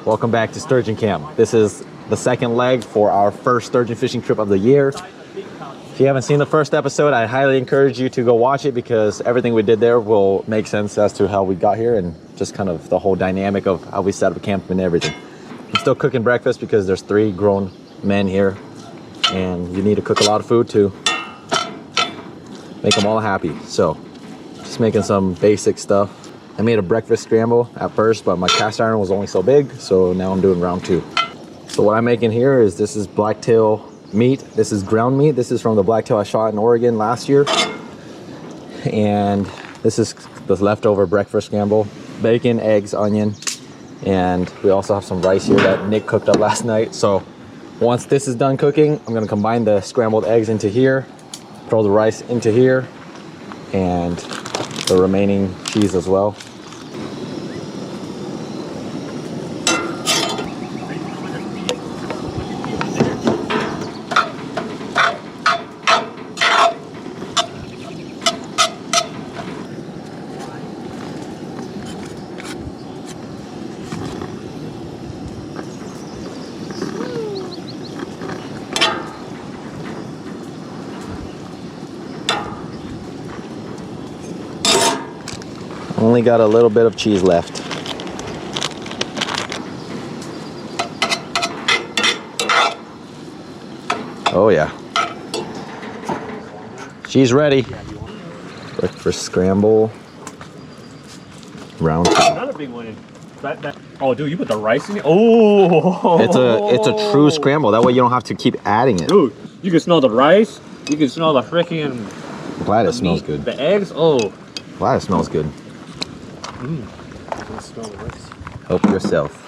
Welcome back to Sturgeon Camp. This is the second leg for our first sturgeon fishing trip of the year. If you haven't seen the first episode, I highly encourage you to go watch it because everything we did there will make sense as to how we got here and just kind of the whole dynamic of how we set up camp and everything. I'm still cooking breakfast because there's 3 grown men here and you need to cook a lot of food to make them all happy. So just making some basic stuff. I made a breakfast scramble at first, but my cast iron was only so big, so now I'm doing round 2. So what I'm making here is, this is blacktail meat. This is ground meat. This is from the blacktail I shot in Oregon last year. And this is the leftover breakfast scramble. Bacon, eggs, onion, and we also have some rice here that Nick cooked up last night. So once this is done cooking, I'm gonna combine the scrambled eggs into here, throw the rice into here, and the remaining cheese as well. Only got a little bit of cheese left. Oh yeah. She's ready. Breakfast scramble. Round 2. Another big one. Oh, dude, you put the rice in it? Oh! It's a true scramble. That way you don't have to keep adding it. Dude, you can smell the rice. You can smell the freaking... Glad it smells good. The eggs, oh. Glad it smells good. I smell the rice. Help yourself.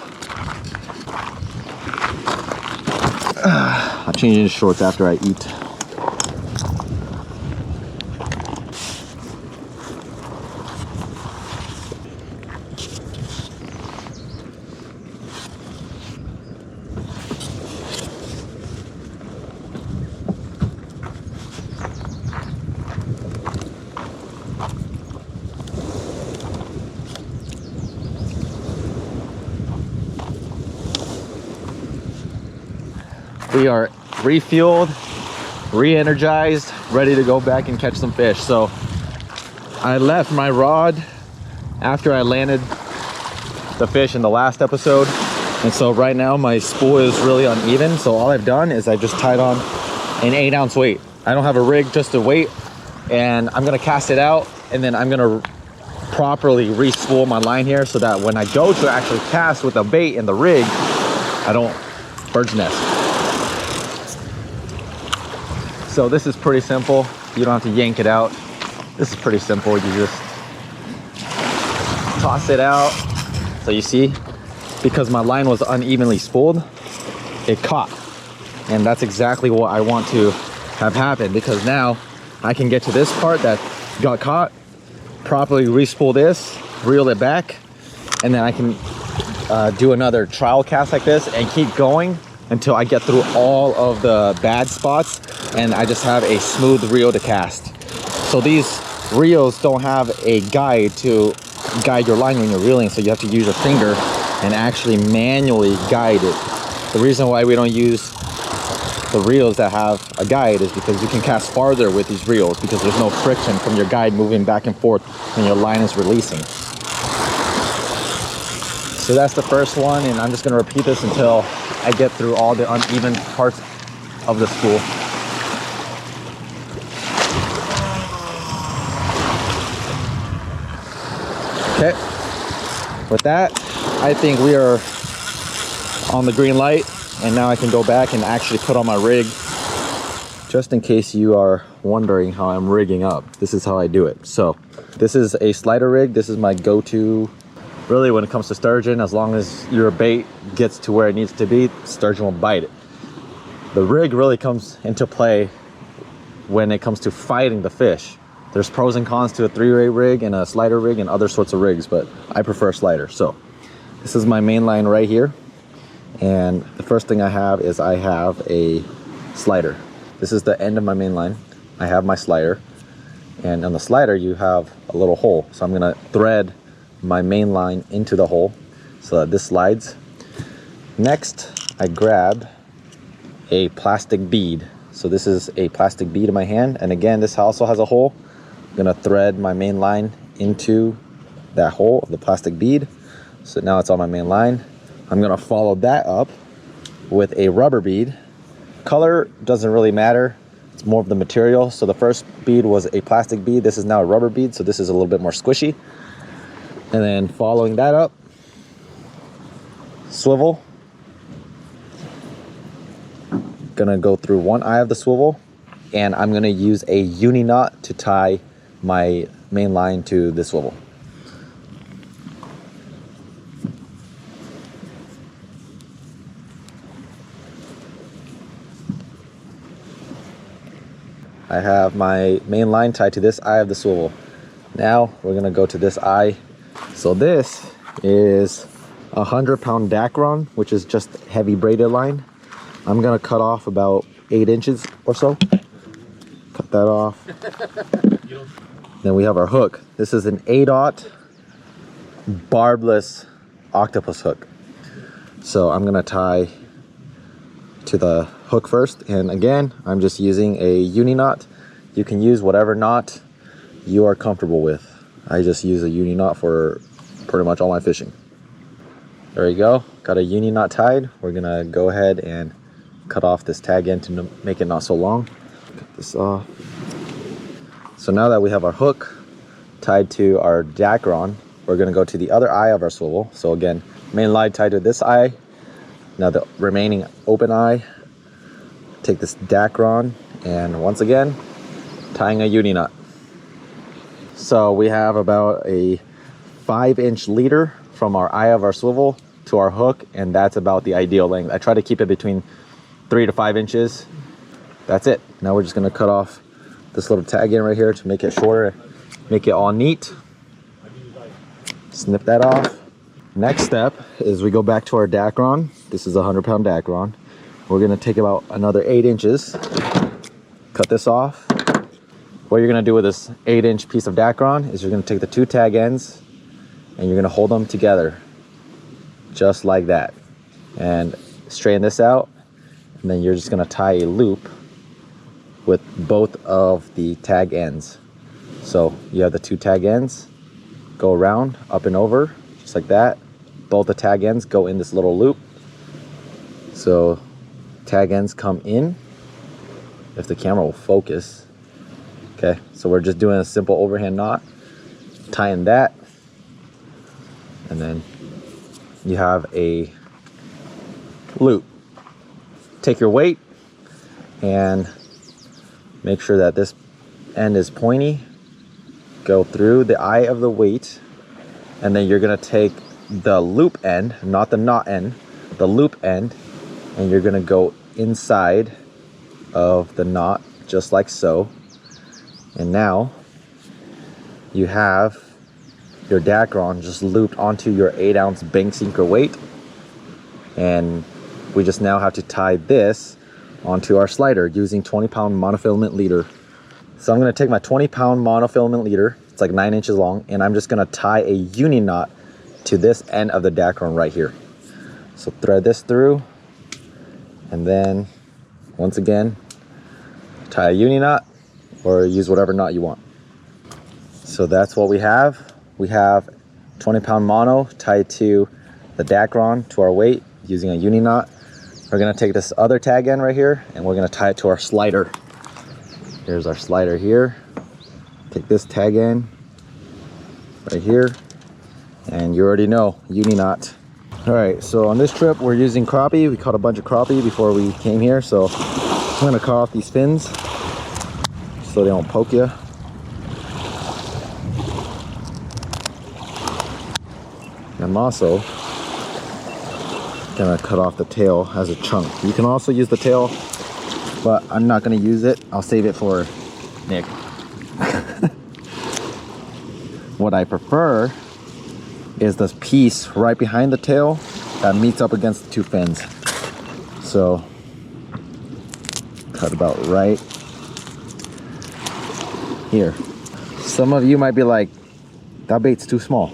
I'll change into shorts after I eat. We are refueled, re-energized, ready to go back and catch some fish. So I left my rod after I landed the fish in the last episode. And so right now my spool is really uneven. So all I've done is I just tied on an 8-ounce weight. I don't have a rig, just a weight. And I'm gonna cast it out and then I'm gonna properly re-spool my line here so that when I go to actually cast with the bait and the rig, I don't bird's nest. So this is pretty simple. You don't have to yank it out. This is pretty simple. You just toss it out. So you see, because my line was unevenly spooled, it caught. And that's exactly what I want to have happen, because now I can get to this part that got caught, properly re-spool this, reel it back, and then I can do another trial cast like this and keep going until I get through all of the bad spots and I just have a smooth reel to cast. So these reels don't have a guide to guide your line when you're reeling, so you have to use your finger and actually manually guide it. The reason why we don't use the reels that have a guide is because you can cast farther with these reels because there's no friction from your guide moving back and forth when your line is releasing. So that's the first one, and I'm just gonna repeat this until I get through all the uneven parts of the spool. Okay, with that, I think we are on the green light, and now I can go back and actually put on my rig. Just in case you are wondering how I'm rigging up, this is how I do it. So this is a slider rig. This is my go-to really when it comes to sturgeon. As long as your bait gets to where it needs to be, sturgeon will bite it. The rig really comes into play when it comes to fighting the fish. There's pros and cons to a 3-way rig and a slider rig and other sorts of rigs, but I prefer a slider. So this is my main line right here. And the first thing I have is I have a slider. This is the end of my main line. I have my slider, and on the slider you have a little hole. So I'm gonna thread my main line into the hole so that this slides. Next, I grabbed a plastic bead. So this is a plastic bead in my hand, and again, this also has a hole. I'm gonna thread my main line into that hole of the plastic bead. So now it's on my main line. I'm gonna follow that up with a rubber bead. Color doesn't really matter, it's more of the material. So the first bead was a plastic bead, this is now a rubber bead, so this is a little bit more squishy. And then following that up, swivel. Gonna go through one eye of the swivel, and I'm gonna use a uni knot to tie my main line to the swivel. I have my main line tied to this eye of the swivel. Now we're gonna go to this eye. So this is a 100-pound Dacron, which is just heavy braided line. I'm gonna cut off about 8 inches or so. Cut that off. Then we have our hook. This is an 8/0 barbless octopus hook. So I'm gonna tie to the hook first, and again, I'm just using a uni knot. You can use whatever knot you are comfortable with. I just use a uni knot for pretty much all my fishing. There you go, got a uni knot tied. We're gonna go ahead and cut off this tag end to make it not so long. Cut this off. So now that we have our hook tied to our Dacron, we're gonna go to the other eye of our swivel. So again, main line tied to this eye. Now the remaining open eye, take this Dacron, and once again, tying a uni knot. So we have about a 5-inch leader from our eye of our swivel to our hook, and that's about the ideal length. I try to keep it between 3 to 5 inches. That's it. Now we're just gonna cut off this little tag end right here to make it shorter, make it all neat. Snip that off. Next step is we go back to our Dacron. This is a 100-pound Dacron. We're gonna take about another 8 inches, cut this off. What you're gonna do with this 8-inch piece of Dacron is you're gonna take the 2 tag ends and you're gonna hold them together, just like that. And straighten this out, and then you're just gonna tie a loop with both of the tag ends. So you have the 2 tag ends, go around, up and over, just like that. Both the tag ends go in this little loop. So tag ends come in, if the camera will focus. Okay, so we're just doing a simple overhand knot, tying that, and then you have a loop. Take your weight and make sure that this end is pointy. Go through the eye of the weight, and then you're gonna take the loop end, not the knot end, the loop end, and you're gonna go inside of the knot, just like so. And now you have your Dacron just looped onto your 8-ounce bank sinker weight, and we just now have to tie this onto our slider using 20-pound monofilament leader. So I'm gonna take my 20-pound monofilament leader, it's like 9 inches long, and I'm just gonna tie a uni knot to this end of the Dacron right here. So thread this through, and then once again, tie a uni knot, or use whatever knot you want. So that's what we have. We have 20-pound mono tied to the Dacron to our weight using a uni knot. We're gonna take this other tag end right here, and we're gonna tie it to our slider. Here's our slider here. Take this tag end right here, and you already know, uni knot. All right, so on this trip, we're using crappie. We caught a bunch of crappie before we came here, so I'm gonna cut off these fins so they don't poke you. I'm also gonna cut off the tail as a chunk. You can also use the tail, but I'm not gonna use it. I'll save it for Nick. What I prefer is this piece right behind the tail that meets up against the 2 fins. So cut about right here. Some of you might be like, that bait's too small.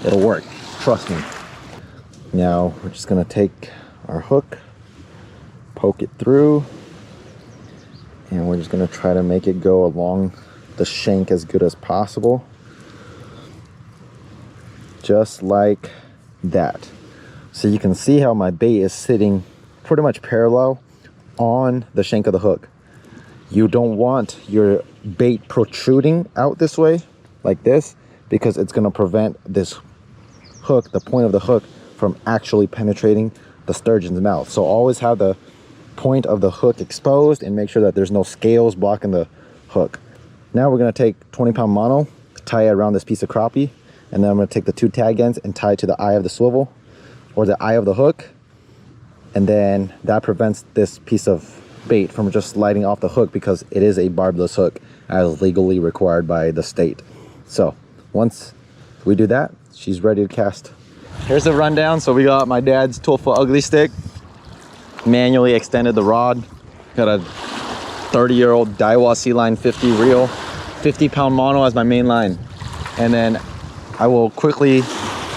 It'll work, trust me. Now we're just gonna take our hook, poke it through, and we're just gonna try to make it go along the shank as good as possible. Just like that. So you can see how my bait is sitting pretty much parallel on the shank of the hook. You don't want your bait protruding out this way, like this, because it's gonna prevent this hook, the point of the hook, from actually penetrating the sturgeon's mouth. So always have the point of the hook exposed and make sure that there's no scales blocking the hook. Now we're gonna take 20-pound mono, tie it around this piece of crappie, and then I'm gonna take the 2 tag ends and tie it to the eye of the swivel or the eye of the hook. And then that prevents this piece of bait from just sliding off the hook, because it is a barbless hook as legally required by the state. So once we do that, she's ready to cast. Here's the rundown. So we got my dad's 12-foot ugly stick, manually extended the rod, got a 30-year-old Daiwa C-Line 50 reel, 50-pound mono as my main line. And then I will quickly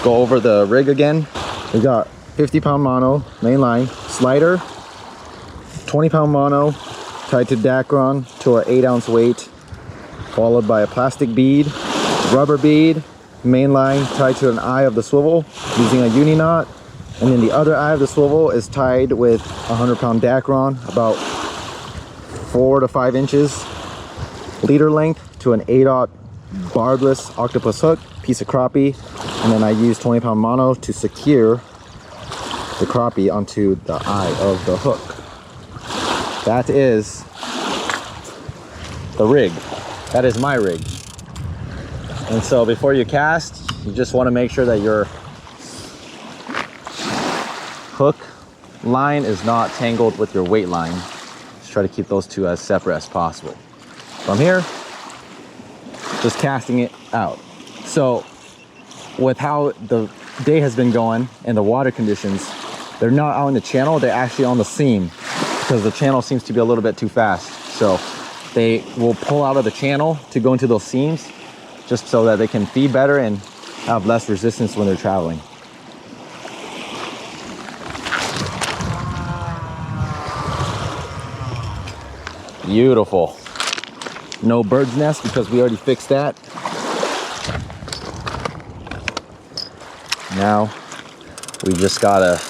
go over the rig again. We got 50-pound mono, main line, slider, 20-pound mono tied to Dacron to an 8-ounce weight, followed by a plastic bead, rubber bead, main line tied to an eye of the swivel using a uni knot, and then the other eye of the swivel is tied with a 100-pound Dacron, about 4 to 5 inches leader length, to an 8/0 barbless octopus hook, piece of crappie, and then I use 20-pound mono to secure the crappie onto the eye of the hook. That is the rig. That is my rig. And so before you cast, you just want to make sure that your hook line is not tangled with your weight line. Just try to keep those two as separate as possible. From here, just casting it out. So with how the day has been going and the water conditions, they're not out in the channel, they're actually on the seam, because the channel seems to be a little bit too fast. So they will pull out of the channel to go into those seams, just so that they can feed better and have less resistance when they're traveling. Beautiful. No bird's nest because we already fixed that. Now we just gotta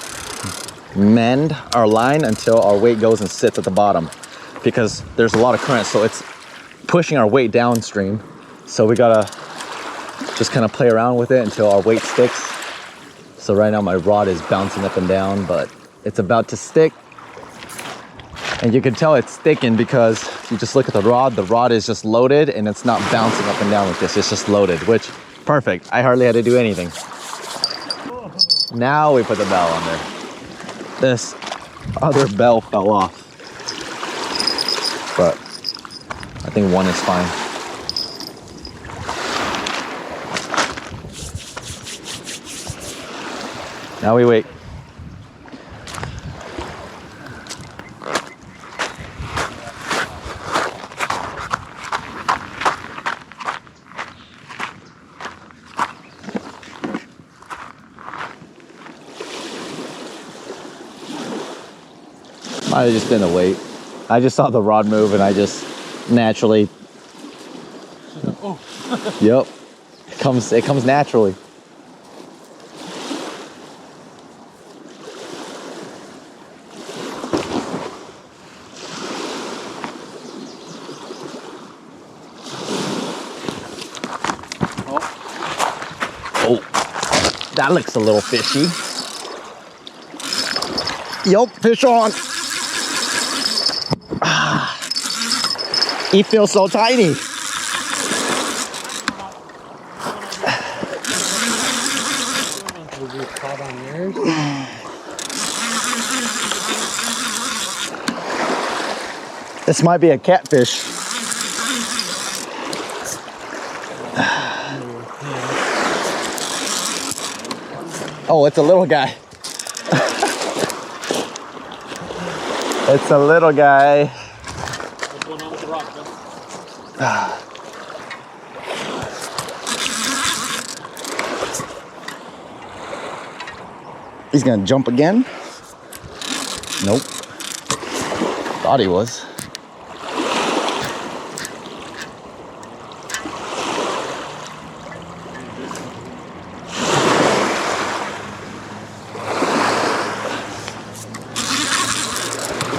mend our line until our weight goes and sits at the bottom, because there's a lot of current, so it's pushing our weight downstream. So we gotta just kind of play around with it until our weight sticks. So right now my rod is bouncing up and down, but it's about to stick. And you can tell it's sticking because if you just look at the rod is just loaded and it's not bouncing up and down like this. It's just loaded, which, perfect. I hardly had to do anything. Now we put the bell on there. This other bell fell off, but I think one is fine. Now we wait. Might have just been a wait. I just saw the rod move and I just naturally. Oh. Yep. It comes naturally. Oh, that looks a little fishy. Yup, fish on. He feels so tiny. This might be a catfish. Oh, it's a little guy. It's a little guy. What's going on with the rock, man? He's gonna jump again. Nope. Thought he was.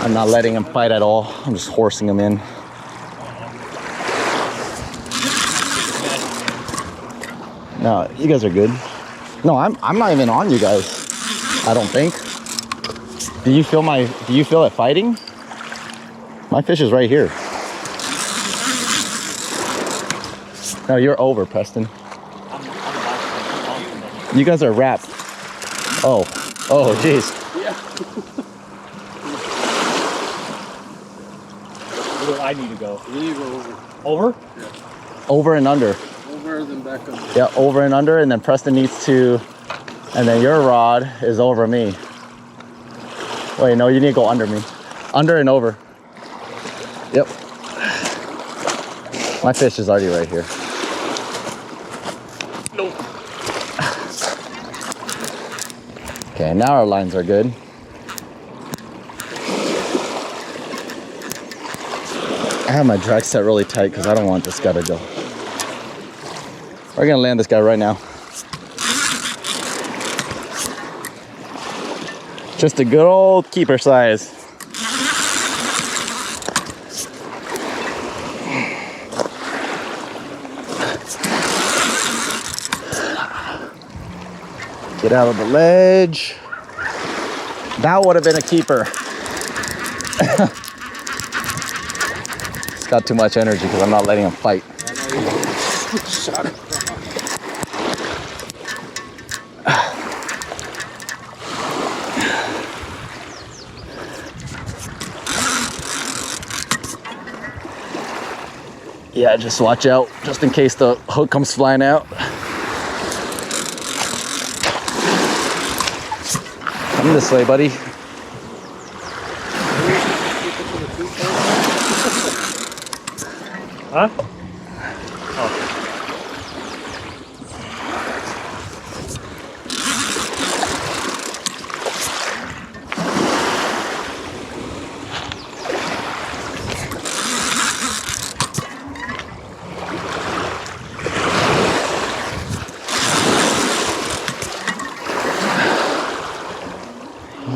I'm not letting him fight at all. I'm just horsing him in. No, you guys are good. No, I'm not even on you guys. I don't think. Do you feel it fighting? My fish is right here. No, you're over, Preston. You guys are wrapped. Oh, jeez. Yeah. Where do I need to go? You need to go over. Over? Yeah. Over and under. Over, then back up. Yeah, over and under, and then Preston needs to, and then your rod is over me. Wait, no, you need to go under me. Under and over. Yep. My fish is already right here. Nope. Okay, now our lines are good. I have my drag set really tight because I don't want this guy to go. We're gonna land this guy right now. Just a good old keeper size. Get out of the ledge. That would have been a keeper. It's got too much energy because I'm not letting him fight. Shot it. Yeah, just watch out, just in case the hook comes flying out. Come this way, buddy. Huh?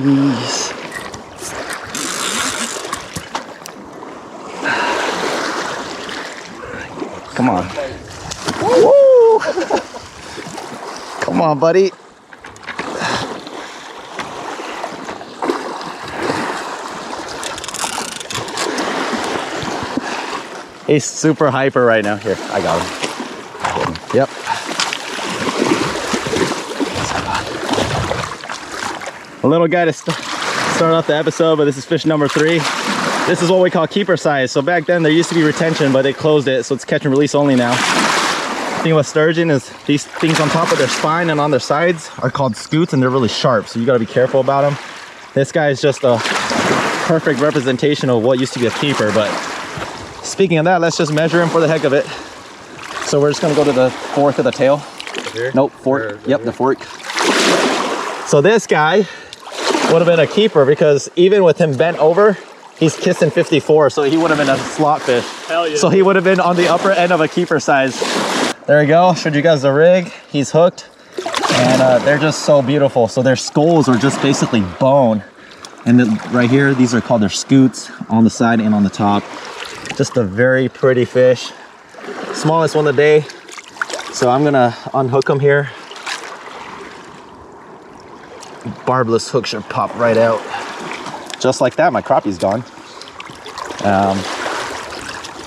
Jeez. Come on. Woo! Come on, buddy. He's super hyper right now. Here, I got him. Yep. A little guy to start off the episode, but this is fish number 3. This is what we call keeper size. So back then there used to be retention, but they closed it, so it's catch and release only now. The thing about sturgeon is these things on top of their spine and on their sides are called scutes, and they're really sharp, so you got to be careful about them. This guy is just a perfect representation of what used to be a keeper. But speaking of that, let's just measure him for the heck of it. So we're just gonna go to the fork of the tail. Here? Nope, fork. Yep, the fork. So this guy would have been a keeper because even with him bent over, he's kissing 54, so he would have been a slot fish. Hell yeah. So he would have been on the upper end of a keeper size. There we go, showed you guys the rig. He's hooked, and they're just so beautiful. So their skulls are just basically bone. And then right here, these are called their scutes on the side and on the top. Just a very pretty fish. Smallest one of the day. So I'm gonna unhook him here. Barbless hook should pop right out. Just like that, my crappie's gone.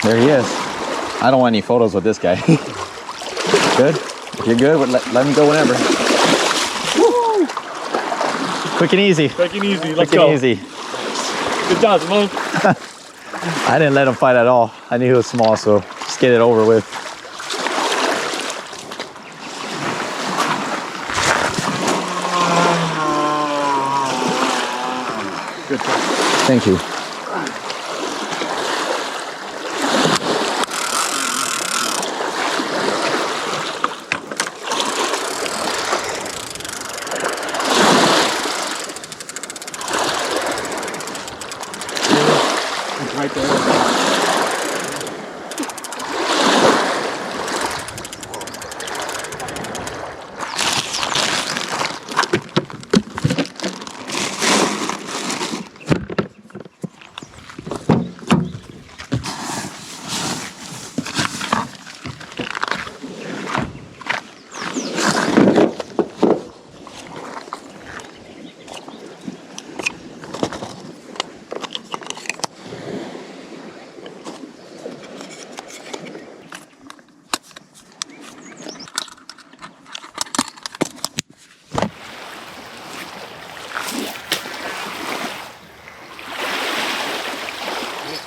There he is. I don't want any photos with this guy. Good? If you're good, let me go whenever. Woo! Quick and easy. Quick and easy. Let's Quick go. and easy. Good job, Simone. I didn't let him fight at all. I knew he was small, so just get it over with. Good job. Thank you. right there.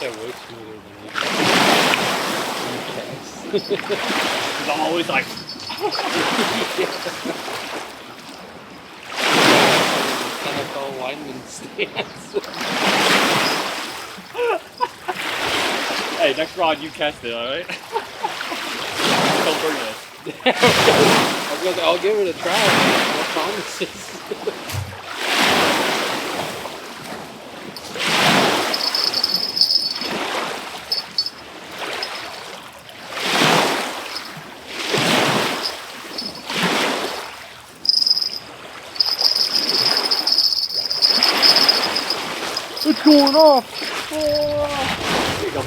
That way smoother than you. Because I'm always like, NFL lineman stance. hey, next rod you cast it, alright? Don't burn this. I was gonna say, I'll give it a try. No promises. It's going off. Here you go.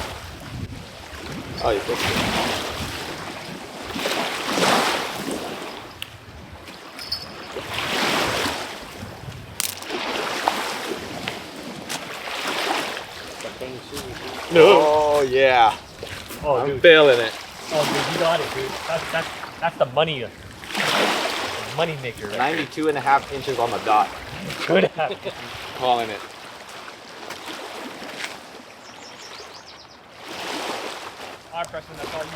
Oh, you fixed it. No. Oh yeah, Oh, I'm dude. feeling it. Oh, dude, you got it, dude. That's the money. The money maker. Right 92 and a half inches on the dot. there. Good. Calling it. All right, Preston, that's all you.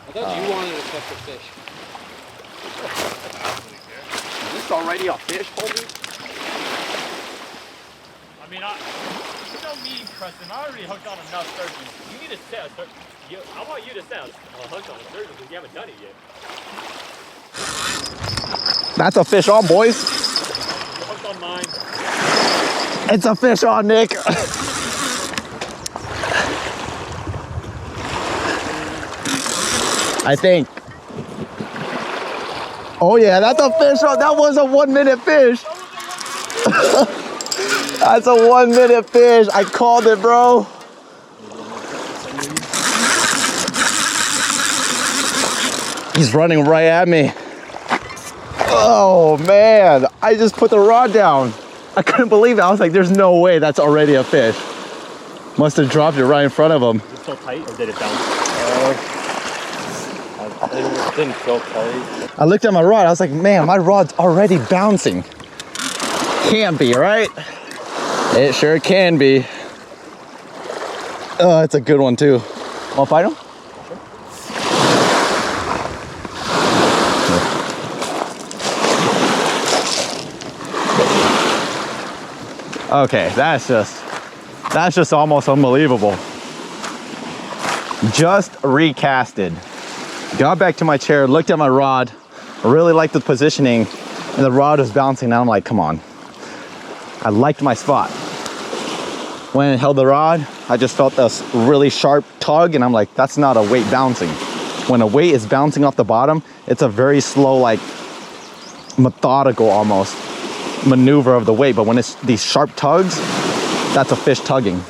I thought you wanted to catch a fish. Is this already a fish, homie? I mean, you know me, Preston. I already hooked on enough sturgeons. You need to set a sturgeon. I want you to set a hook on a sturgeon because you haven't done it yet. That's a fish on, boys. You're hooked on mine. It's a fish on, Nick. I think. Oh yeah, that's a fish on. That was a 1 minute fish. That's a 1 minute fish. I called it, bro. He's running right at me. Oh man, I just put the rod down. I couldn't believe it. I was like, there's no way that's already a fish. Must have dropped it right in front of him. Is it so tight or did it bounce? It didn't feel tight. I looked at my rod. I was like, man, my rod's already bouncing. Can't be, right? It sure can be. Oh, it's a good one too. Want to fight him? Okay, that's just almost unbelievable. Just recasted. Got back to my chair, looked at my rod. I really liked the positioning, and the rod was bouncing. Now I'm like, come on. I liked my spot. When I held the rod, I just felt this really sharp tug, and I'm like, that's not a weight bouncing. When a weight is bouncing off the bottom, it's a very slow, like methodical almost maneuver of the weight. But when it's these sharp tugs, that's a fish tugging.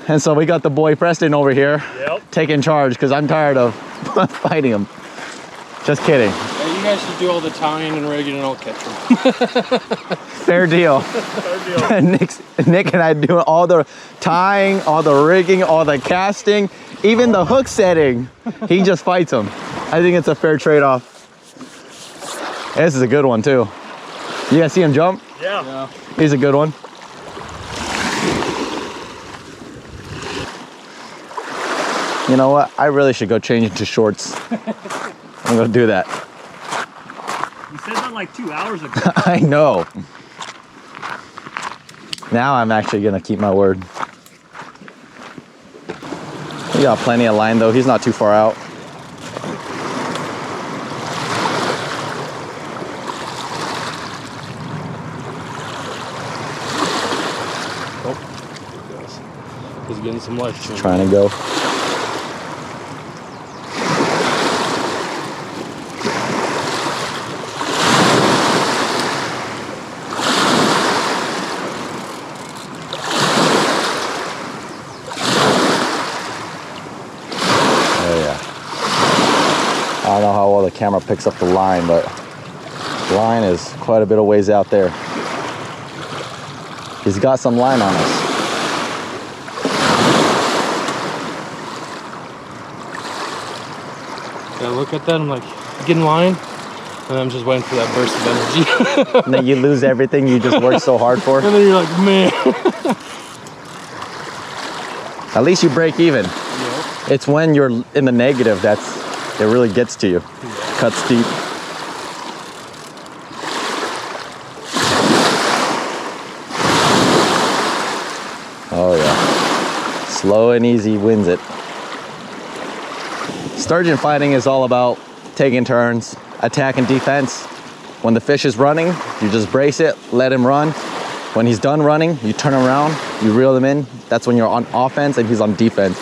And so we got the boy Preston over here taking charge because I'm tired of fighting him. Just kidding. Yeah, you guys should do all the tying and rigging and I'll catch them. Fair deal. Nick and I do all the tying, all the rigging, all the casting, even the hook setting. He just fights them. I think it's a fair trade-off. This is a good one too. You guys see him jump? Yeah. He's a good one. You know what? I really should go change into shorts. I'm gonna do that. You said that like 2 hours ago. I know. Now I'm actually gonna keep my word. We got plenty of line though. He's not too far out. getting some life. Trying to go. I don't know how well the camera picks up the line, but the line is quite a bit of ways out there. He's got some line on us. I look at that, I'm like, getting line, and I'm just waiting for that burst of energy. And then you lose everything you just worked so hard for. And then you're like, man. At least you break even. Yep. It's when you're in the negative it really gets to you. Cuts deep. Oh yeah. Slow and easy wins it. Sturgeon fighting is all about taking turns, attack and defense. When the fish is running, you just brace it, let him run. When he's done running, you turn around, you reel him in. That's when you're on offense and he's on defense.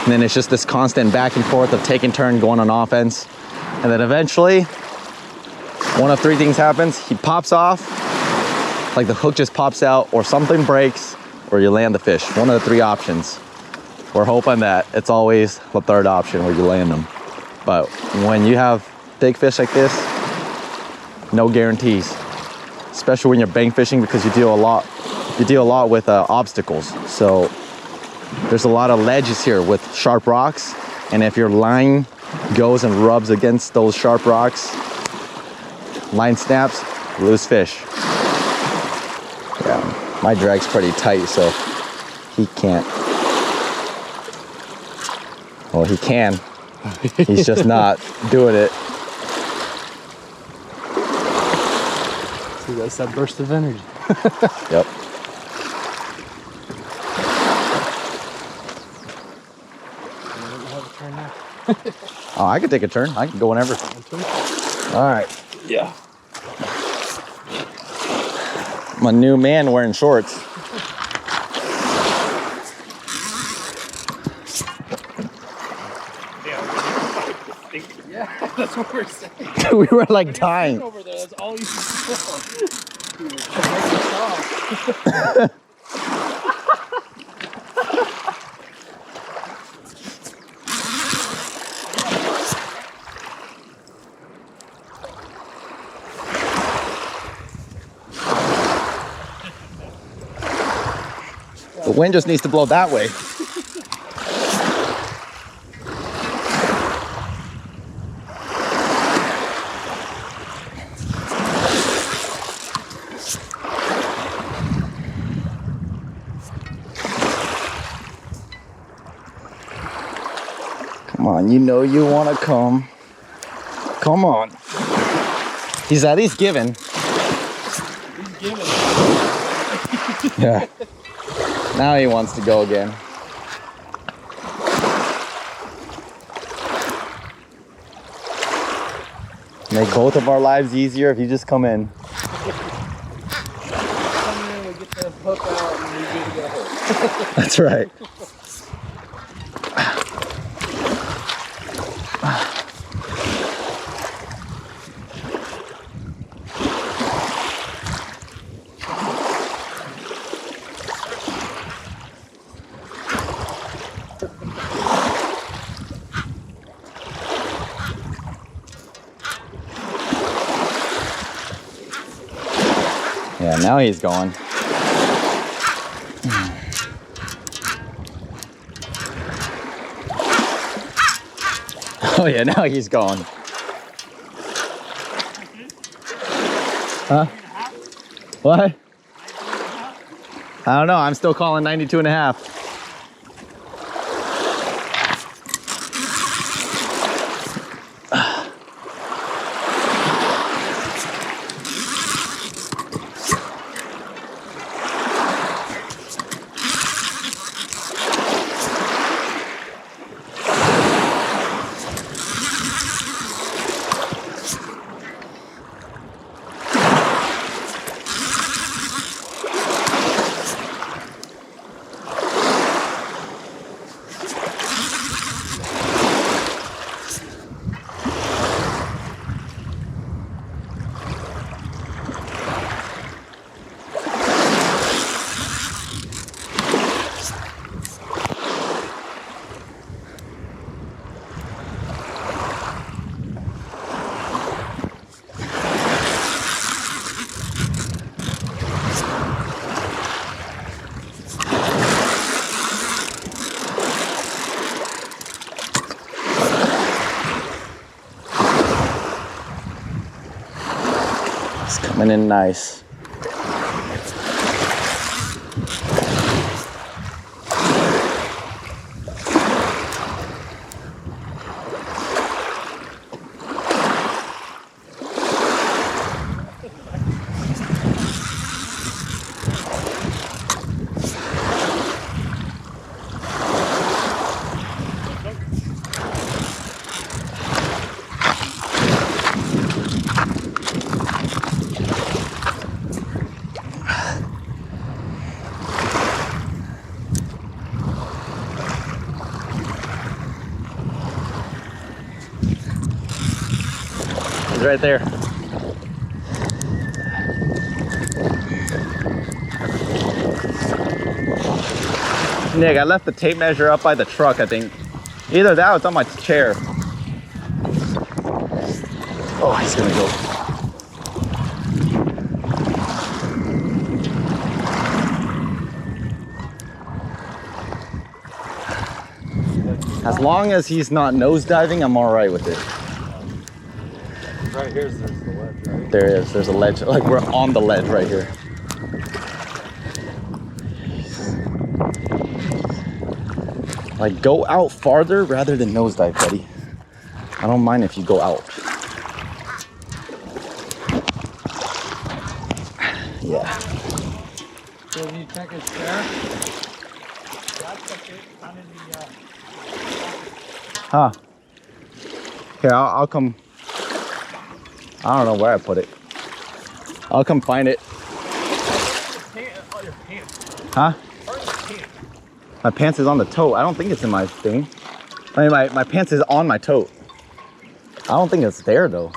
And then it's just this constant back and forth of taking turn, going on offense. And then eventually, one of three things happens. He pops off, like the hook just pops out, or something breaks, or you land the fish. One of the three options. We're hoping that it's always the third option where you land them. But when you have big fish like this, no guarantees. Especially when you're bank fishing, because you deal a lot with obstacles. So there's a lot of ledges here with sharp rocks, and if your line goes and rubs against those sharp rocks, line snaps, lose fish. Yeah, my drag's pretty tight, so he can't. Well, he can. He's just not doing it. See, that's that burst of energy. Yep. Oh, I can take a turn. I can go whenever. All right. Yeah. I'm a new man wearing shorts. Yeah, that's what we're saying. We were like dying. Over there, that's all you can The wind just needs to blow that way. Come on, you know you want to come. Come on. He's at least giving. He's giving. Yeah. Now he wants to go again. Make both of our lives easier if you just come in. Come in, we get the hook out, and we get to get hooked. That's right. Yeah, now he's going. Oh yeah, now he's going. Huh? What? I don't know, I'm still calling 92 and a half. Coming in nice. He's right there. Nick, I left the tape measure up by the truck, I think. Either that or it's on my chair. Oh, he's gonna go. As long as he's not nosediving, I'm all right with it. Right here's the ledge, right? There is. There's a ledge. Like we're on the ledge right here. Like go out farther rather than nosedive, buddy. I don't mind if you go out. Yeah. So if you check his chair, Huh. Here, I'll come. I don't know where I put it. I'll come find it. Huh? My pants is on the tote. I don't think it's in my thing. I mean, my pants is on my tote. I don't think it's there though.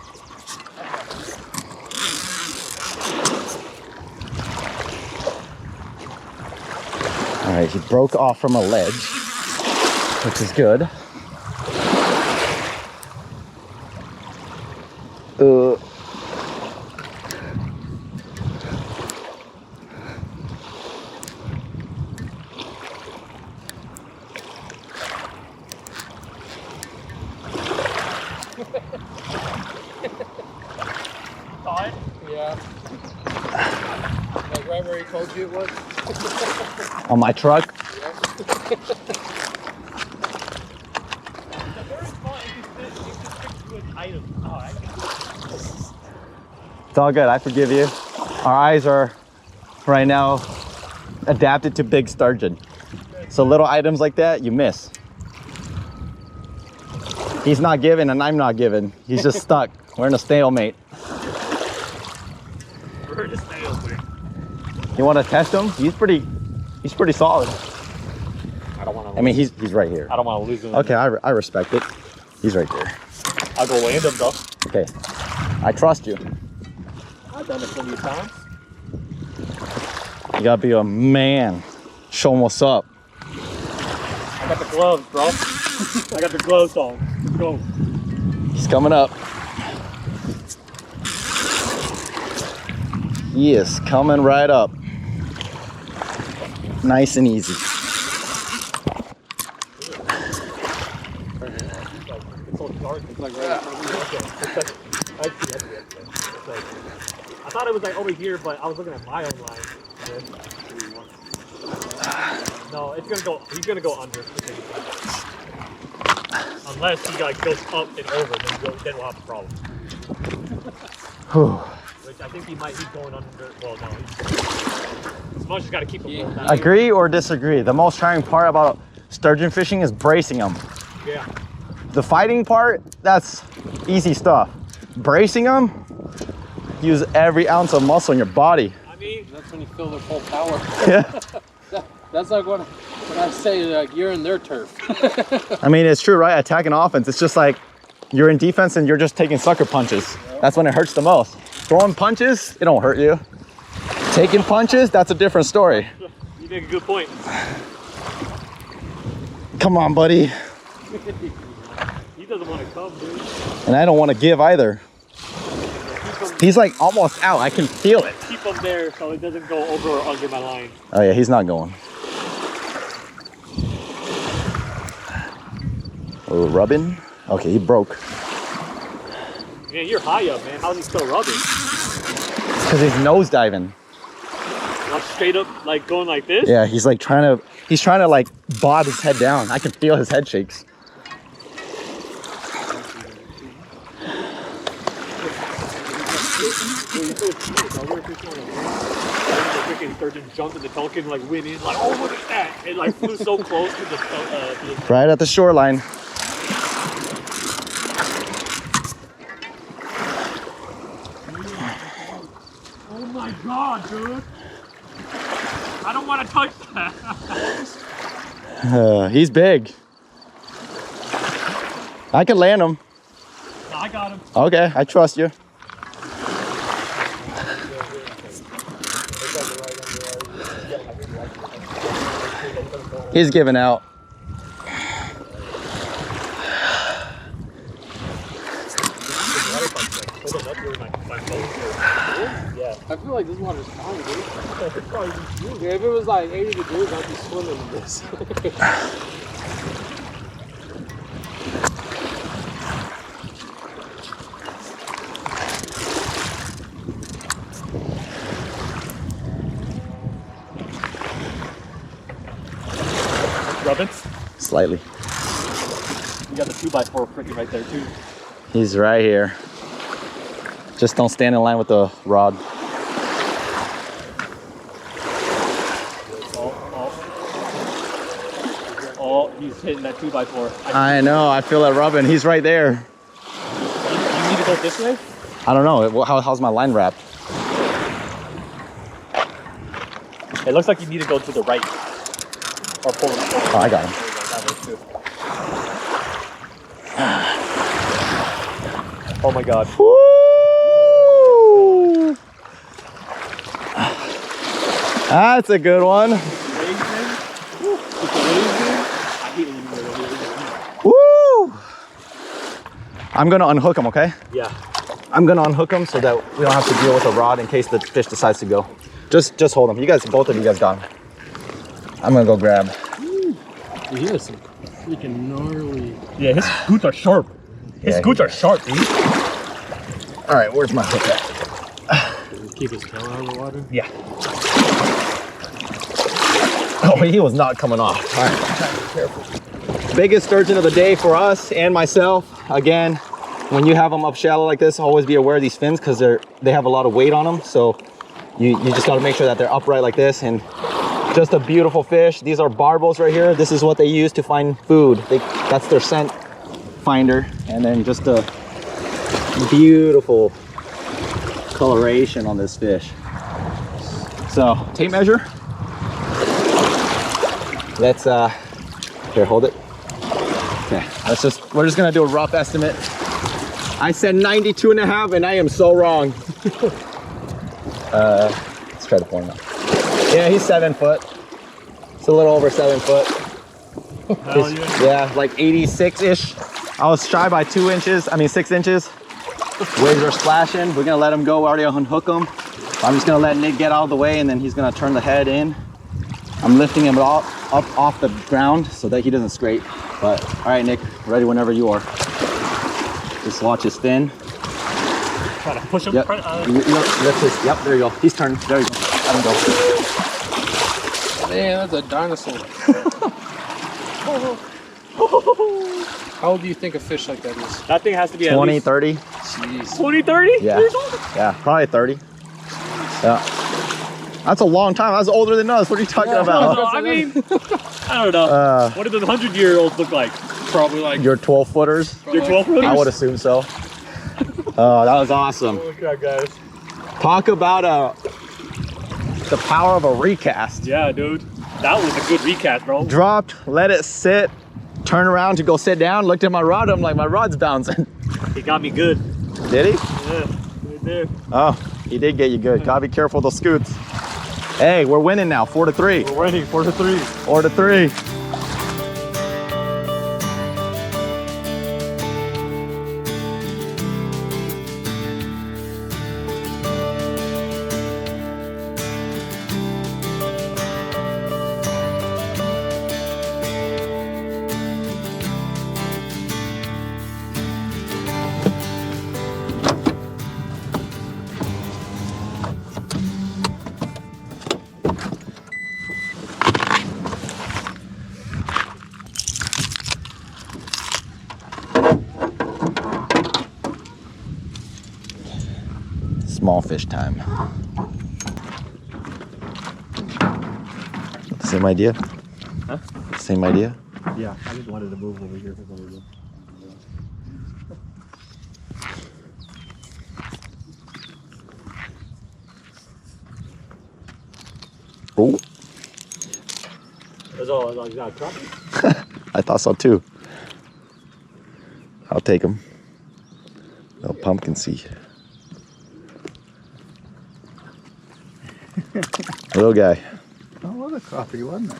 All right, he broke off from a ledge, which is good. yeah. Like right where he told you it was? On my truck. It's all good. I forgive you. Our eyes are right now adapted to big sturgeon. So little items like that, you miss. He's not giving and I'm not giving. He's just stuck. We're in a stalemate. We're in a stalemate. You want to test him? He's pretty solid. I don't want to. I mean, he's right here. I don't want to lose him. Okay, I respect it. He's right there. I'll go land him though. Okay, I trust you. I've done it plenty of times. You gotta be a man. Show him what's up. I got the gloves, bro. I got the gloves on. Let's go. He's coming up. He is coming right up. Nice and easy. It's so dark. It's like right. I thought it was like over here, but I was looking at my own line. No, it's gonna go. He's gonna go under. Unless he like goes up and over, then we'll have a problem. Which I think he might. He's going under. Well, no. Smush has got to keep him. Agree or disagree? The most trying part about sturgeon fishing is bracing them. Yeah. The fighting part, that's easy stuff. Bracing them, use every ounce of muscle in your body. I mean, that's when you feel their full power. Yeah. That's like when I say like you're in their turf. I mean, it's true, right? Attack and offense, it's just like you're in defense and you're just taking sucker punches. That's when it hurts the most. Throwing punches, it don't hurt you. Taking punches, that's a different story. you make a good point. Come on, buddy. He doesn't want to come, dude. And I don't want to give either. He's like almost out. I can feel it. Keep him there so it doesn't go over or under my line. Oh yeah, he's not going. Oh, rubbing. Okay, he broke. Man, you're high up, man. How's he still rubbing? Because he's nose diving. Like straight up, like going like this? Yeah, he's like trying to like bob his head down. I can feel his head shakes. Freaking Sturgeon jumped in the Tolkien, like went in, like, oh, look at that! It like flew so close to the Right at the shoreline. Oh my god, dude! I don't want to touch that. He's big. I can land him. I got him. Okay, I trust you. He's giving out. I feel like this water's fine, dude. Yeah, if it was like 80 degrees, I'd be swimming in this. Rubbing? Slightly. You got the 2x4 freaking right there too. He's right here. Just don't stand in line with the rod. Oh, he's hitting that 2x4. I know, I feel it rubbing. He's right there. You need to go this way? I don't know. How's my line wrapped? It looks like you need to go to the right. Or pull it forward. Oh, I got him. Oh my god. Woo! That's a good one. Woo! I'm gonna unhook him, okay? Yeah. I'm gonna unhook him so that we don't have to deal with a rod in case the fish decides to go. Just hold him. You guys, both of you guys got him. I'm gonna go grab. Dude, he has some freaking gnarly. Yeah, his scoots are sharp. His scoots are sharp, dude. All right, where's my hook at? Keep his tail out of the water. Yeah. Oh, he was not coming off. All right, be careful. Biggest sturgeon of the day for us and myself. Again, when you have them up shallow like this, always be aware of these fins because they have a lot of weight on them. So you just got to make sure that they're upright like this. And just a beautiful fish. These are barbels right here. This is what they use to find food. That's their scent finder. And then just a beautiful coloration on this fish. So tape measure. Let's here, hold it. Okay, we're just gonna do a rough estimate. I said 92 and a half and I am so wrong. Let's try to point him out. Yeah, he's 7 foot. It's a little over 7 foot. Hell yeah. Yeah, like 86-ish. I was shy by 6 inches. Waves are splashing. We're gonna let him go. We already unhook him. I'm just gonna let Nick get out of the way and then he's gonna turn the head in. I'm lifting him up off the ground so that he doesn't scrape. But all right, Nick, ready whenever you are. Just watch his fin. Try to push him. Yep. Yep, there you go. He's turned. There you go. Let him go. Man, that's a dinosaur. How old do you think a fish like that is? That thing has to be 20, at least 30. Jeez. 20, 30 Yeah. years old? Yeah, probably 30. Yeah. That's a long time. That's older than us. What are you talking about? No, I mean, I don't know. What do the 100-year-olds look like? Probably like Your 12 footers? Your 12 footers? I would assume so. Oh, that was awesome. Oh my god, guys. Talk about the power of a recast. Yeah, dude. That was a good recast, bro. Dropped, let it sit, turn around to go sit down, looked at my rod, I'm like, my rod's bouncing. He got me good. Did he? Yeah, he did. Oh, he did get you good. Gotta be careful of those scoots. Hey, we're winning now, 4-3. We're winning 4-3. 4-3. small fish time. Same idea? Huh? Same idea? Yeah, I just wanted to move over here for some reason. Oh, That's all. Is that a crappie? I thought so too. I'll take them. No pumpkin seed. Little guy. Oh, what a crappie, wasn't it?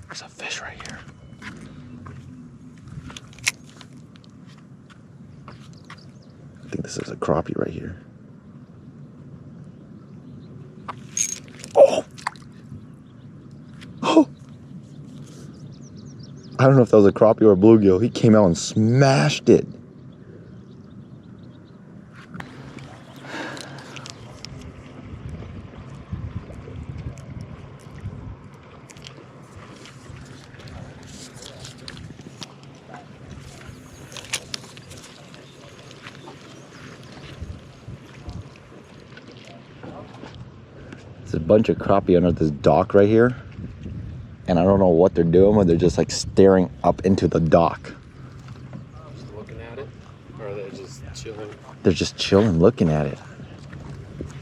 There's a fish right here. I think this is a crappie right here. Oh! Oh! I don't know if that was a crappie or a bluegill. He came out and smashed it. There's a bunch of crappie under this dock right here. And I don't know what they're doing, but they're just like staring up into the dock. Just looking at it? Or are they just chilling? They're just chilling, looking at it.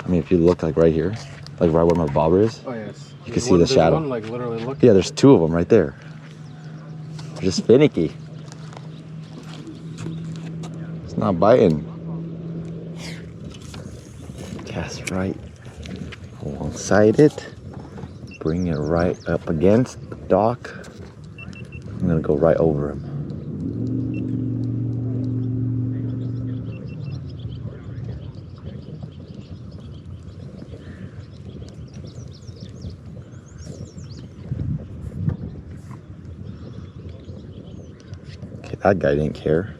I mean, if you look like right here, like right where my bobber is, Oh, yes. you can see the shadow. One, like, literally looking. Yeah, there's two of them right there. They're just finicky. It's not biting. Cast right alongside it. Bring it right up against the dock. I'm gonna go right over him. Okay, that guy didn't care.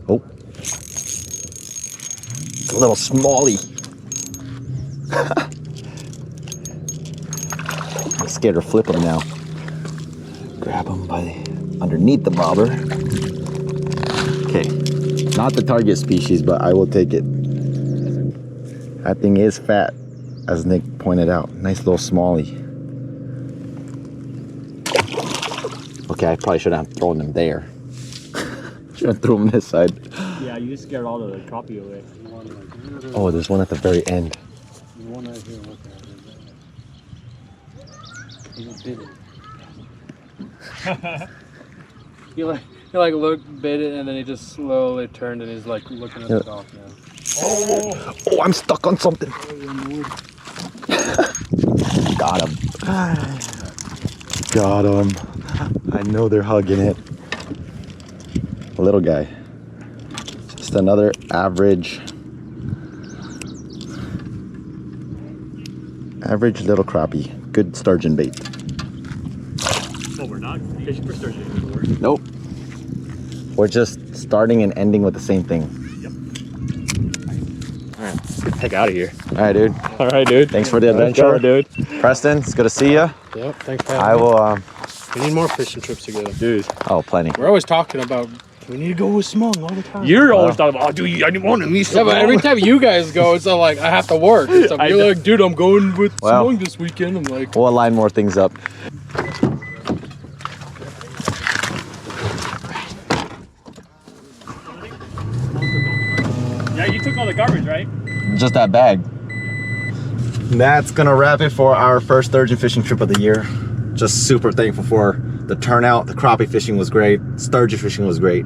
Oh, it's a little smallie. I'm scared to flip him now. Grab him by underneath the bobber. Okay, not the target species, but I will take it. That thing is fat, as Nick pointed out. Nice little smallie. Okay, I probably shouldn't have thrown them there. Should have thrown them this side. Yeah, you just scared all of the crappie away. Oh, there's one at the very end. One right here, look at it. He like looked, bit it, and then he just slowly turned and he's like looking at the dock now. Oh, I'm stuck on something. Got him. Got him. I know they're hugging it. Little guy. Just another average little crappie. Good sturgeon bait. No, we're not fishing for sturgeon anymore. Nope. We're just starting and ending with the same thing. Alright, let's get the heck out of here. Alright, dude. Alright, dude. Thanks for the adventure. Dude. Preston, it's good to see you. Yep, thanks for having I me. will, We need more fishing trips together. Dude. oh, plenty. We're always talking about we need to go with Smung all the time. You're always talking about, oh, dude, I didn't want to meet Yeah, but every time you guys go, it's all like I have to work. And stuff. I You're know. like, dude, I'm going with Well. Smung this weekend. I'm like, We'll align more things up. Yeah, you took all the garbage, right? Just that bag. That's gonna wrap it for our first sturgeon fishing trip of the year. Just super thankful for the turnout. The crappie fishing was great. Sturgeon fishing was great.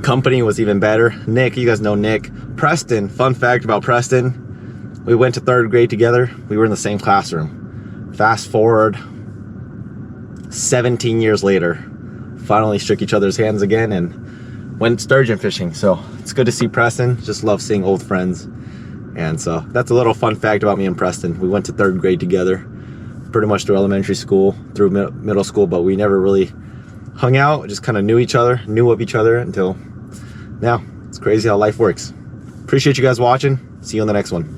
Company was even better. Nick, you guys know Nick. Preston, fun fact about Preston. We went to 3rd grade together. We were in the same classroom. Fast forward 17 years later, finally shook each other's hands again and went sturgeon fishing. So it's good to see Preston. Just love seeing old friends. And so that's a little fun fact about me and Preston. We went to 3rd grade together, pretty much through elementary school, through middle school, but we never really hung out, just kind of knew of each other until now. It's crazy how life works. Appreciate you guys watching. See you on the next one.